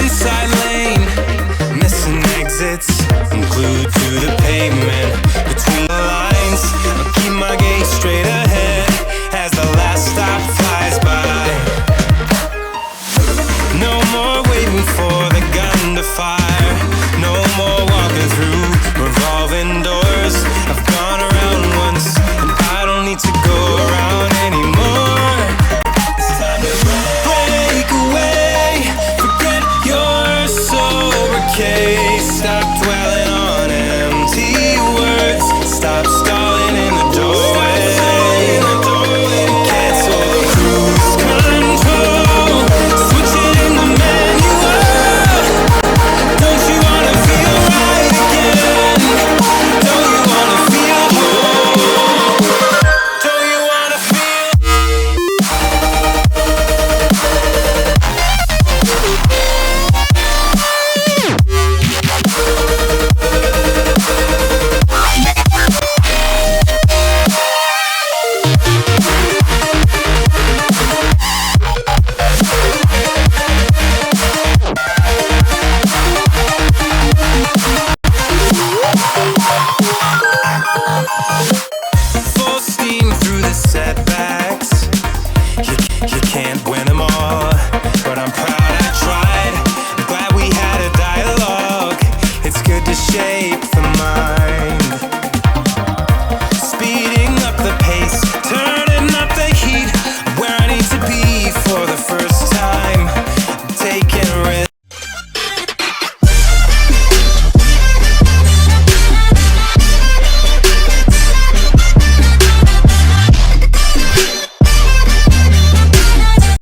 inside lane, missing exits, I'm glued to the pavement. Between the lines, I'll keep my gaze straight ahead as the last stop flies by. No more waiting for the gun to fire, no more walking through revolving doors. I've gone around once and I don't need to go around anymore. It's time to break away, forget your sober case. Stop dwelling on empty words, stop stalling in the doorway. Cancel the cruise control, switch it in the manual. Don't you wanna feel right again? Don't you wanna feel whole? Don't you wanna feel? Full steam through the setbacks. You can't win them all, but I'm proud I tried. I'm glad we had a dialogue. It's good to share